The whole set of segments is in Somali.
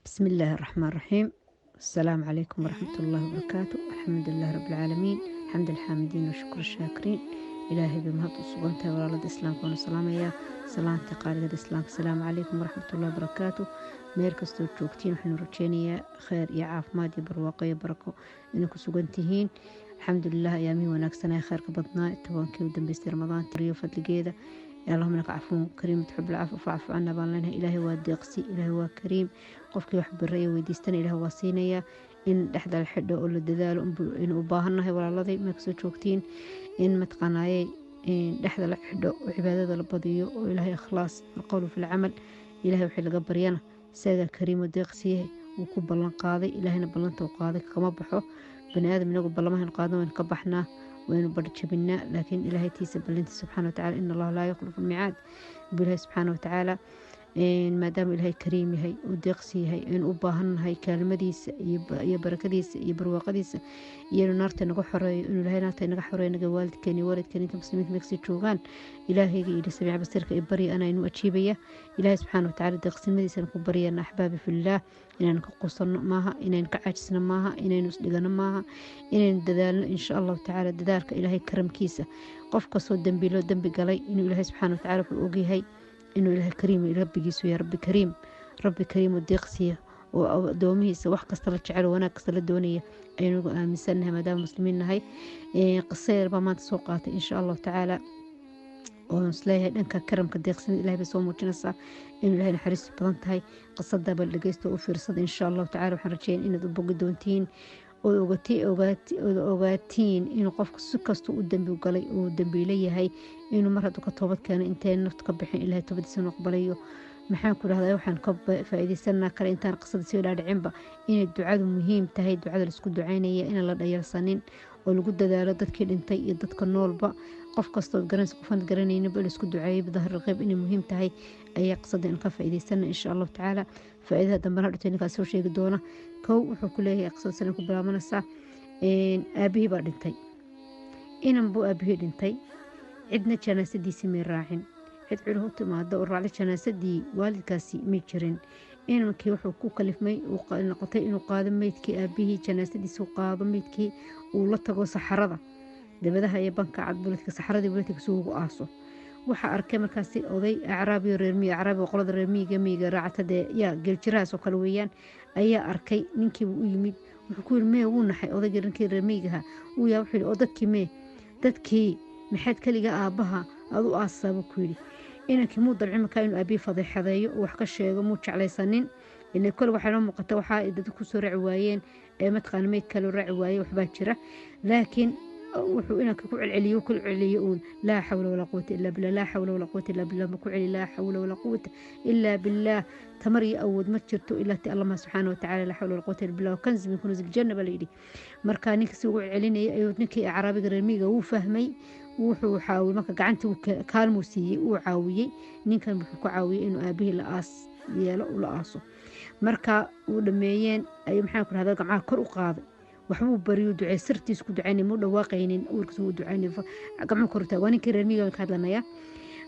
بسم الله الرحمن الرحيم. السلام عليكم ورحمة الله وبركاته. الحمد لله رب العالمين، حمد الحامدين وشكر الشاكرين. إلهي بمهد وصبنته ولالد إسلام كون سلام يا سلام تقاليد الإسلام. السلام عليكم ورحمة الله وبركاته. ميركستو جوجتين وحن رجينيا خير يا عافماد يا برواقة يا بركة إنكم سجنتهين. الحمد لله أيامي وناكسنا خير كبطنا توانكي ودم بيست رمضان تريو فضل جيدة. يا اللهم لك عفو كريم تحب العفو فاعف عنا بالنا. إلهي وادقسي إلهي وكريم qofkii wax baraya weydiistana ilaah waa siinaya in dhexda la xidho oo la dadaalo in u baahannahay walaaladii ma kasoo joogtiin in matqanaayay dhexda la xidho oo cibaadada la badiyo oo ilaahay ikhlaas alqawlu fil amal ilaahay wixii laga baryana isaga kariim oo deeqsiye uu ku ballan qaaday ilaahayna ballanta uu qaaday kama baxo bani aadam inagu ballamahan qaadno waan ka baxnaa waynu barjabinaa laakiin ilaahay tiisa ballinta subxaanahu wa ta'aala inna allaha laa yukhlifu al-miicaad billahi subxaanahu wa ta'aala maadaama ilaahay kariim yahay uu deeqsi yahay in u baahannahay kaalmadiisa iyo barakadiisa iyo barwaaqadiisa iyo inuu naarta naga xoreeyo inuu ilaahay naarta naga xoreeyo naga waalidkeena iyo waalidkeena inta muslimiinta meeksi joogaan ilaahayga iyo samiic basirka iyo bari ana inuu ajiibaya ilaahay subxaanahu wa ta'aala deeqsinimadiisa ku bariyana ahbaabi fillah inaan ka qosano maaha inaan ka caajisno maaha inaan isdhigano maaha inaan dadaalno insha Allah ta'aala dadaalka ilaahay karamkiisa qof kastoo dambi galay inuu ilaahay subxaanahu wa ta'aala ku ogyahay إنه إله كريم ربي جيسو يا ربي كريم وديقسية ودوميس وح كسر الشعر وأنا كسر الدنيا أي مسنها مدام مسلمين هاي قصير بما تسوقات إن شاء الله تعالى ونسليها إنك كرم كديقسين إله بسوم وجنسة إنه إله نحرس بلانت هاي قصة دبل لجيستو وفرصة إن شاء الله تعالى وحنرجين إنه ضبق دونتين ogaatiin inuu qofka si kasta u dambi galay uu dambi leeyahay inuu mar hadduu ka toobad keeno inteen nafta ka bixin ilaahay toobadiisa noqbalayo maxaan ku dhahdaa waxaan ka faa'iideysanaa kale intaan qisada soo dhaadhicinba inay ducadu muhiim tahay ducada la isku ducaynaya in la dhayalsanin oo lagu dadaalo dadkii dhintay iyo dadka noolba qof kasta oo qofan garanayna la isku duceeyay bidahar qeyb inay muhiim tahay ayaa qisada in ka faa'iideysanaa insha Allah ta'ala faa'iidada dambana dhintay ka soo sheegi doona kow wuxuu ku leeyahay qisada sanad ku bilaabanaysa aabihii baa dhintay inan buu aabihii dhintay cidna janaasadiisii ma raacin cid culuhu timaado oo raacay janaasadii waalidkaasi ma jirin inankii wuxuu ku kalifmay uu noqotay inuu qaado meydkii aabihii janaasadiisa uu qaado meydkii uu la tago saxarada dabadaha iyo banka cad buladka saxaradii buladka soo ugu aaso waxa arkay markaasi oday acraabi reer miyi acraabi qolada reer miyiga raacada yaa geljiraas oo kale weeyaan ayaa arkay ninkii uu yimid wuxuu ku yiri mee uu naxay odayga ninkii reer miyiga uu yaa wuxuu oo dadkii maxaad kaliga aabaha aad u aasaba ku yiri inankii muu dalcin markaa inuu aabii fadeexadeeyo oo wax ka sheego muu jeclaysanin inay kale waxa la muuqata waxa ay dad ku soo raaci waayeen ee matqaan meed kale raaci waayay waxba jira laakiin wuxuu inanka ku celceliyo uun laa xawla walaa quwwata illa billah laa xawla walaa quwwata illa billah ma ku celi laa xawla walaa quwwata illa billah tamar iyo awood ma jirto ilaa ti Allah subhanahu wa ta'ala laa xawla walaa quwwata illa billah kanz min kunuz aljanna balaydi marka ninka si ugu celinay ayuu ninkii acraabiga reemiga uu fahmay wuxuu xaawil marka gacanta uu kaalmo siiyay uu caawiyay ninkan wuxuu ku caawiyay inuu aabihii la aas yeelo ula aaso marka uu dhameeyeen ay maxaan ku rahdaa gacmaha kor u qaaday waxbuu bariyo ducay sirtiis ku ducaynay muu dhawaaqaynin uurkiisa uu ducaynay gacmo korta waa ninkii reer miyiga ka hadlanaya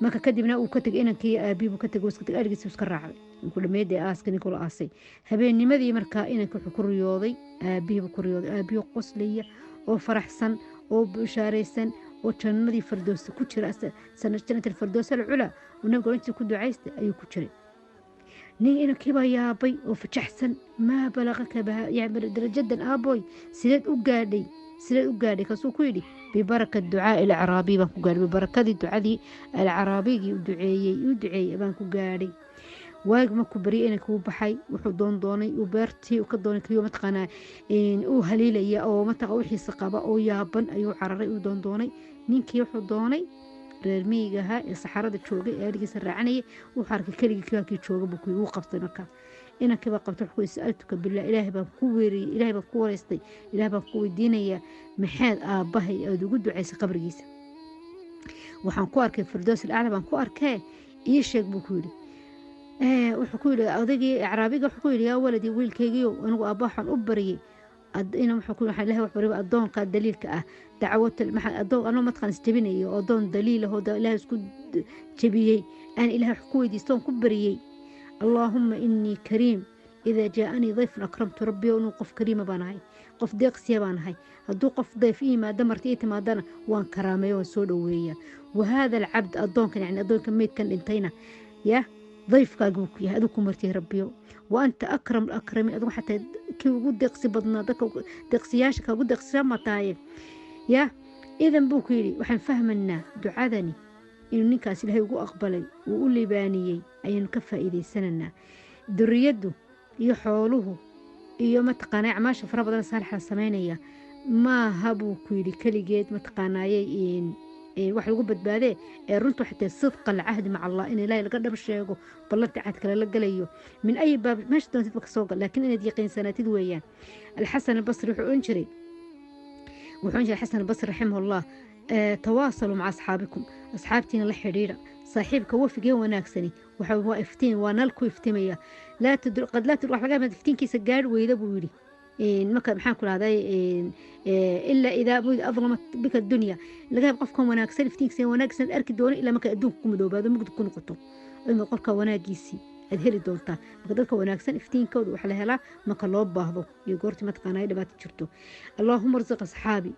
marka kadibna uu ka tagay inankii aabiibu ka tagay iska tagay arigiisa iska raacday ku dhameeday aaska ninkuu la aasay habeennimadii marka inanka wuxuu ku riyooday aabiibu qoslaya oo faraxsan oo bishaareysan oo jannadii firdaws ku jira jannatul firdaws al-ula oo nabiga intii ku ducaystay ayuu ku jiray nin inankii baa yaabay oo fajaxsan ma balaqaka yani darajadan aaboy sideed u gaadhay kasuu ku yidhi bibarakat ducaa al-acraabi baan ku gaadhay bibarakadii ducadii al-acraabigii u duceeyey baan ku gaadhay waag ma ku bari inay ku baxay wuxuu doonay uu beertii ka doonay kiyo matqana uu haleelaya oo mataqa wixiisa qaba oo yaaban ayuu cararay uu doonay ninkii wuxuu doonay reer miyiga ee saxarada joogay ee arigiisa raacanayay uu xarkay kaligii kii jooga buu ku qabtay marka inankii baa qabtay wuxuu isaaltuka billah ilaahay baan ku weeriyay ilaahay baan ku wareystay ilaahay baan ku weydiinaya maxaad aabahay aad ugu ducaysay qabrigiisa waxaan ku arkay firdaws al-aala baan ku arkay ii sheeg buu ku yiri wuxuu ku yiri odaygii acraabiga wuxuu ku yiri yaa waladii wiilkaygiyo anigu aabahan u bariyay adina wuxuu ku yahay ilaahay wax bariba adoonka daliilka ah dacwada adoon anoo matqan isjabinayo adoon daliil ah oo ilaahay isku jabiyay aan ilaahay ku weydiisto ku bariyay اللهم إني كريم إذا جاءني ضيف أكرمت ربي ونقف كريمة بانهاي قف ديق سيبانهاي هدو قف ضيف ما دمرت إيه ما دنا وان كرامي وسود ويا وهذا العبد أدون كان يعني أدون كميت كان انتينا يا ضيف كاجوك يا أدوكم مرتي ربي وأنت أكرم الأكرمين أدون حتى كي وجود دقسي بدنا دقسياش كوجود دقسي ما طايف يا إذا بوكيلي وحن فهمنا دعادني إنه نكاس اللي هيقو أقبلي وقول لي بانيي أي نكفى إذا سننا دريده يحوله iyo mataqaanay acmaasha fara badan saalixa sameynaya ma habu ku yiri kaligeed mataqaanayay wax lagu badbaadee runtu xitaa sidqa al-ahd ma'a Allah in ilaahay laga dhab sheego ballanta cad kale la galayo min ay baab meesh doonted ka soo gal laakiin inaad yaqiinsanatid weeyaan al-Hasan al-Basri wuxuu Hasan al-Basri rahimahullah tawaasalu ma'a asxaabikum asxaabtina la xiriira صاحبك وفقه وناكسني وحو افتين ونالكو افتمية لا تدر قد لا تروح لقى ما تفتين كيس الجار وإذا بوري المكان محاكل هذا إلا إذا أظلمت بك الدنيا لقى بقفكم وناكسن افتين كيس وناكسن أركد دون إلا ما كأدوكم دوب هذا ممكن تكونوا قطو إما قولك وناكيسي أدهري دولتا بقدرك وناكسن افتين كود وحلها لا ما كلوب بعضه يقولت ما تقنعي لما تشرتو اللهم ارزق أصحابي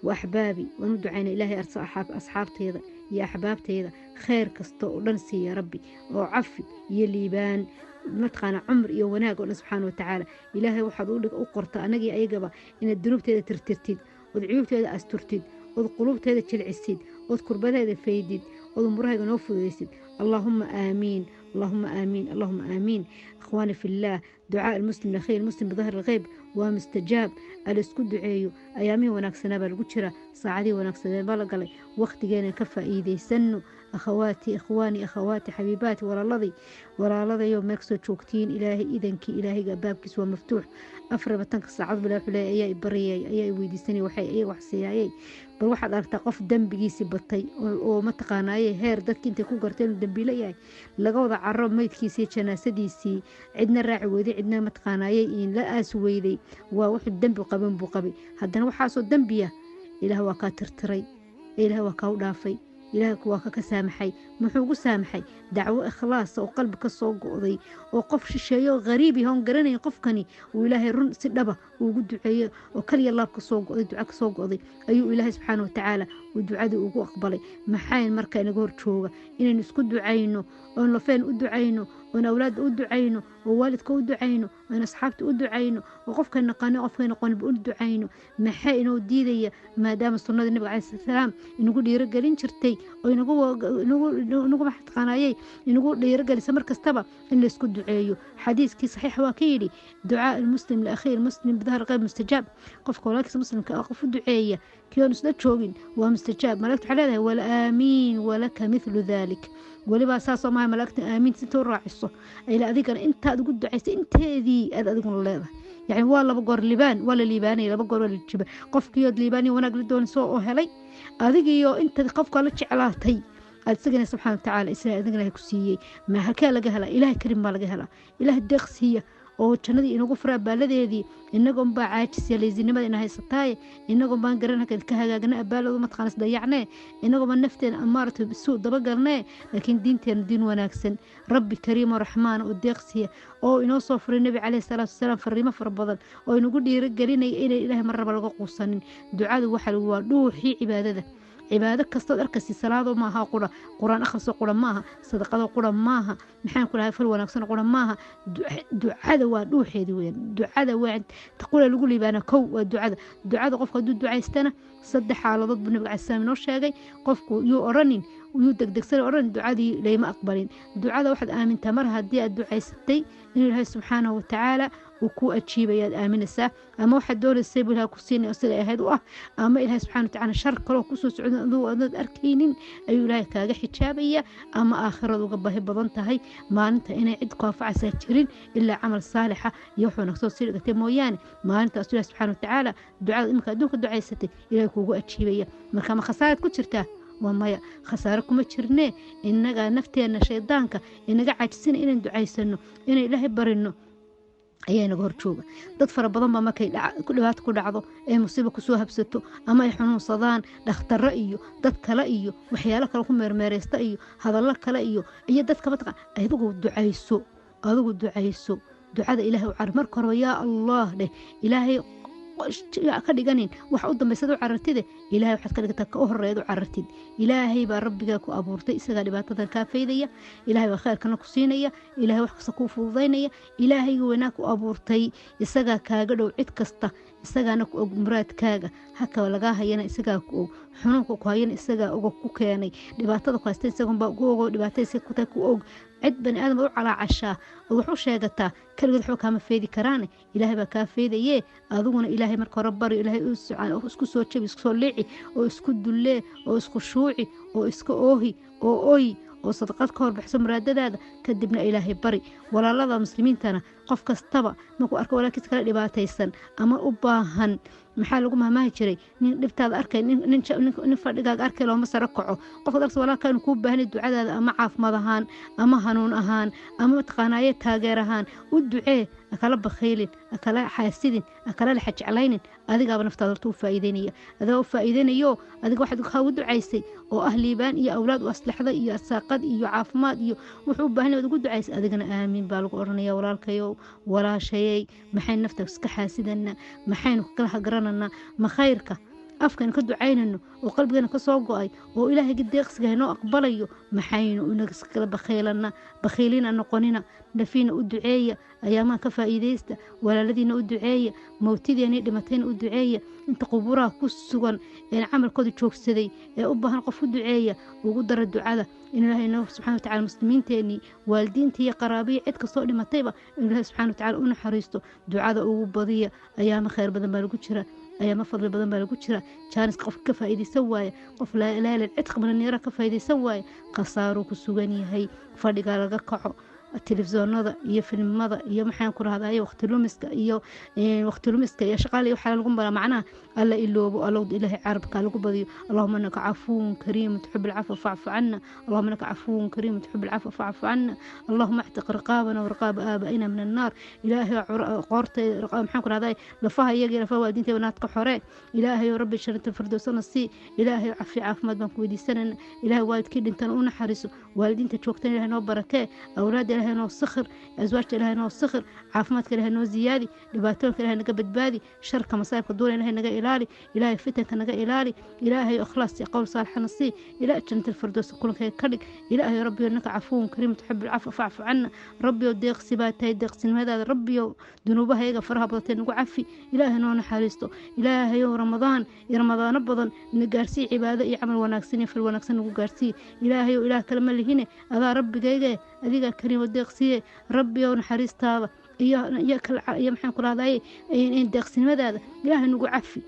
وأحبابي وندعينا إلهي أرسى أصحابتي هذا يا أحبابتي هذا خير كستو لنسي يا ربي وعفي يليبان متقانا عمر يا وناق سبحانه وتعالى إلهي وحضولك أقرط أناقي أيقبا إن الذنوب تيدا ترترتيد والعيوب تيدا أسترتيد والقلوب تيدا تلعسيد والكربة تيدا فيديد والمراه نوفو يسيد اللهم آمين اللهم آمين اللهم آمين أخواني في الله دعاء المسلم لأخيه المسلم بظهر الغيب ومستجاب الاسكو دعايو أيامي وناكسنا بالقشرة ساعدي وناكسنا بالقلي وقت جينا كفى إيدي سنو أخواتي إخواني أخواتي حبيباتي ولا لضي يوم مكسو تشوكتين إلهي إذنك إلهي بابك سوى مفتوح أفرب تنقص عضب لا حلا أي برياي أي ويدي سني وحي أي وحسياي بل واحد أرتقف دنبيسي بطي ومتقانا أي هير دك أنت كو قرتين دنبي لياي لقوض عرب ميتكيسي جناسديسي عندنا الراعي وذي عندنا متقانا أي إن لا أسويدي وواحد دنبي قبن بقبي هدنا وحاسو دنبيه إله وكاتر تري إله وكاو دافي إلهي كواكا كسامحي محوقو سامحي دعوة إخلاص وقلبك الصوق وضي وقف شيء غريبي هون قرني قفكني وإلهي رن سدبه وقد دعيه وكلي الله كصوق وضي دعاك صوق وضي أيو إلهي سبحانه وتعالى ودعادي وقو أقبلي محاين مركا نقول تشوغا إنا نسكو دعينو وإن لفين أدعينو وإن أولاد أدعينو ووالدك أدعينو وإن أصحابتي أدعينو وقفك النقاني وقفك النقاني بأدعينو محاين وديدي ما دام السنة النبي عليه السلام نقول يرجلين شرتي ونقول ما حد قناعي نقول يرجل سمر كستبا اللي يسكت دعايه حديث كي صحيح وكيلي دعاء المسلم لأخيه المسلم بظهر غير مستجاب قفك ولكن مسلم كأقف دعاية كيون سدت شوقين ومستجاب ملكت على ولا آمين ولك مثل ذلك ولبا أساسا ما ملكت آمين ستورع الصو إلى أذيك أنت تقول دعيت أنت ذي أذيك الله يعني والله بقر لبان ولا لباني لا بقر ولا الجبل قفك يد لباني ونقل دون سوء هلي أذيك يو أنت قفك على علاتي أتسجن سبحانه وتعالى إسراء أذننا يكسيي ما هكا لجهلا إله كريم ما لجهلا إله الدقس هي oo jannadii inagu fara baaladeedii inagoon baa caajis yaleezinimada ina haysataay inagoon baan garan halka ka hagaagna abaaladu matqanas dayacnee inagoon nafteen amaarto bisuu daba galnee laakiin diinteena diin wanaagsan rabbi kariim raxmaan oo deeqsiya oo inoo soo furay nabi kaleey salaatu salaam fariimo fara badan oo inagu dhiirigelinay in ilaahay mar raba laga quusanin ducadu waxa waa dhuuxii cibaadada عبادة كستر أركسي صلاة معها قرآن أخرس قرآن معها صدقة قرآن معها نحن كلها فلوة نقصنا قرآن معها دعاء وروحي دعاء وعد تقول لقولي بأنا كو دعاء قفك دعاء استنا صدح على ضد بنبي على السلام نور شيء قفك يؤرنين ويودك سر أورن دعاء دي لي ما أقبلين دعاء واحد آمن تمرها دي الدعاء ستي إن الله سبحانه وتعالى وكو أتشيب يد آمن الساعة أما واحد دور السيب لها كسين أصل أهد أما إله سبحانه وتعالى شر كلو كسوس ذو أركينين أي لا كاجح حجابية أما آخر ذو قبه بضنتهاي ما أنت إنا عد قافع ساترين إلا عمل صالحة يوحو نقصد سير قتمويان ما أنت أصل سبحانه وتعالى دعاء إمك دوك الدعاء ستي إلى كوجو أتشيبية ما كان خسارة كترته وما خساركم تشرناه إنك نفتينا شيطانك إنك عاجسين إن دعاء سنو إن إله برنو أينا جورجوجا ضد فربضان ما كي كل وقت كل عضو مصيبة كسوها بستو أما يحنون صدان لاختار رأيه ضد كلايه وحيالك لكم مرمارستأيه هذا الله كلايه أي ضد كبتقى أيضو دعاء السوء أيضو دعاء السوء ducada ilaahay u carar marka hore yaa allah dheh ilaahay ka dhiganin wax u dambaysad u carartide ilaahay waxaad ka dhigtaa ka u horeeyd u carartid ilaahay baa rabbigaa ku abuurtay isagaa dhibaatadan kaa faydaya ilaahay baa khayrkana ku siinaya ilaahay wax kasta kuu fududaynaya ilaahayga weynaa ku abuurtay isagaa kaaga dhow cid kasta isagaana ku og muraadkaaga haka lagaa hayana isagaa ku og xunuunka ku hayana isagaa oga ku keenay dhibaatada ku haysta isagunbaa ugu ogo dhibaataysa ku tahay ku og cid bani aadam u calaacashaa oo wax u sheegataa kaligood waxba kaama feedi karaane ilaahay baa kaa feedayee adiguna ilaahay marka hore bari ilaahay u socaan oo isku soo jabi isku soo liici oo isku dullee oo isku shuuci oo iska oohi oo oy oo sadaqad ka horbaxso muraadadaada kadibna ilaahay bari walaalada muslimiintana qof kastaba markuu arko walaalkiisa kala dhibaataysan ama u baahan maxaa lagu mahmaahi jiray nin dhibtaada arkay nin fadhigaaga arkay looma saro kaco qofka darsa walaalkaa inuu kuu baahanay ducadaada ama caafimaad ahaan ama hanuun ahaan ama mataqaanaaye taageer ahaan u ducee akala bakhiilin akala xaasidin akala laxa jeclaynin adigaaba naftaada horta u faa'iideynaya adigaa u faa'iideynayo adiga waxaad kaagu ducaysay oo ah liibaan iyo awlaad u aslaxda iyo arsaaqad iyo caafimaad iyo wuxuu u baahan yahay ugu ducaysay adigana aamiin baa lagu oranaya walaalkayo walaashayay maxaynu nafta iska xaasidana maxaynu kala hagaranana ma khayrka afkaynu ka ducaynayno oo qalbigeena ka soo go'ay oo ilaahayga deeqsiga inoo aqbalayo maxaynu inaga iskala bakhiilina noqonina nafiina u duceeya ayaamaha ka faa'iidaysta walaaladiina u duceeya mawtideena dhimatayna u duceeya inta qubuuraha ku sugan ee camalkooda joogsaday ee u baahan qof u duceeya ugu dara ducada in ilaahay subxaanahu wa ta'aala muslimiinteennii waalidiintii iyo qaraabiyi cid kastoo dhimatayba in ilaahay subxaanahu wa ta'aala u naxariisto ducada ugu badiya ayaama khayr badan baa lagu jira ayaama fadli badan baa lagu jira jaaniska qofka ka faa'iidaysan waaya qof laa ilaaha illa cid qabnaniira ka faa'iidaysan waaya khasaaruu ku sugan yahay fadhigaa laga kaco telefisyoonada iyo filmada iyo maxaan ku rahdaa waqti lumiska iyo shaqaale waxa lagu bara macnaha alla iloobo alowd ilaahay carabka lagu badiyo allahumma innaka cafuun kariim tuhibbul afwa fa'fu anna allahumma innaka cafuun kariim tuhibbul afwa fa'fu anna allahumma ihtiq riqabana wa riqab aabaina min an-nar ilaahay qortay maxaan ku rahdaa lafaha iyaga lafaha waadinta wanaad ka xore ilaahay rabbi sharata firdawsana si ilaahay cafi caafimaad baan ku weydiisanana ilaahay waalidkii dhintan u naxariiso waalidiinta joogtan ilaahay noo barakee awlaad ilaahay noo sakhir azwaajta ilaahay noo sakhir caafimaadka ilaahay noo ziyaadi dhibaatooyinka ilaahay naga badbaadi sharka masaa'ibka duula ilaahay naga ilaali ilaahay fitanka naga ilaali ilaahay ikhlaas iyo qowl saalixana sii ilaahay jannatul firdaws kulanka ka dhig ilaahay rabbiyo innaka cafuun kariim tuhibbul afwa fa'fu anna rabbiyo deeqsi baa tahay deeqsinimadaada rabbiyo dunuubahayaga faraha badatay nagu cafi ilaahay noo naxariisto ilaahay ramadaan iyo ramadaano badan na gaarsii cibaado iyo camal wanaagsan iyo fal wanaagsan nagu gaarsii ilaahay ilaah kale ma lihine adaa rabbigayga adiga kariim deeqsiye rabbiyo naxariistaada iyo maxaan ku rahdaa in deeqsinimadaada ilaahay nagu cafi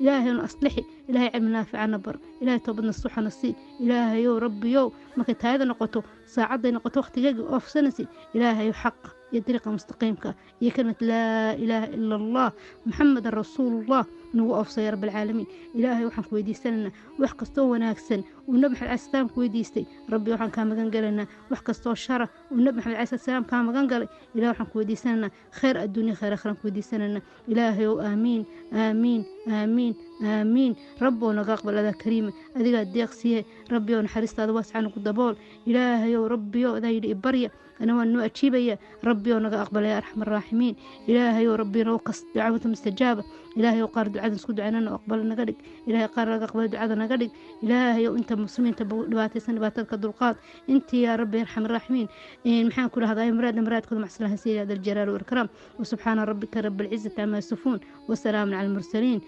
ilaahay nu aslixi ilaahay cilmi naaficana bar ilaahay toobadna suxana sii ilaahayow rabbiyow markay taayada noqoto saacadday noqoto waqtigeega oofsanaysi ilaahayow xaqa iyo dariiqa mustaqiimka iyo kalimad laa ilaaha ila allah muxamadan rasuulullah nagu oofsay ya rabbilcaalamiin ilaahay waxaan ku weydiisanaynaa wax kastoo wanaagsan uu nabi maxamed cali salaam ku weydiistay rabbi waxaan kaa magan galaynaa wax kastoo shara uu nabi maxamed cali salaam kaa magan galay ilaahay waxaan ku weydiisanaynaa khayr adduunya khayr aakhiraan ku weydiisanaynaa ilaahayow aamiin aamiin aamiin aamiin rabbow naga aqbal adaa kariima adigaa deeqsiye rabbiyow naxariistaada waasca nagu dabool ilaahayow rabbiyow adaa yidhi ibarya أنا وأنو أجيبيا ربي ونقى أقبل يا أرحم الراحمين إلهي وربي نوقص دعوة مستجابة إلهي وقار دعاء نسكو دعانا أقبل نقدك إلهي قار أقبل دعاء نقدك إلهي وأنت مسلمين تبواتي سنة باتلك الدلقات أنت يا ربي أرحم الراحمين محان كل هذا مراد كل محسن سيدي هذا الجلال والإكرام وسبحان ربك رب العزة عما يصفون والسلام على المرسلين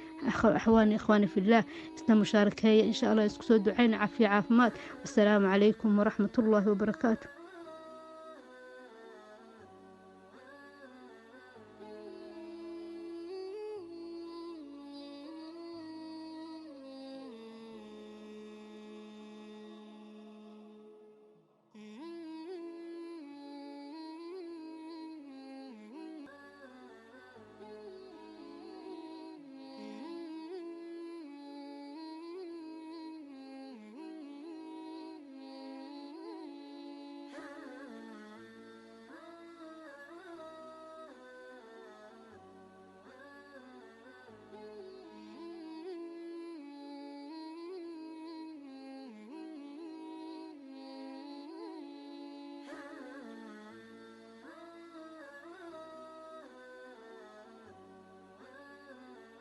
إخواني في الله اسنا مشاركة إن شاء الله يسكسوا دعينا عافية عافمات والسلام عليكم ورحمة الله وبركاته.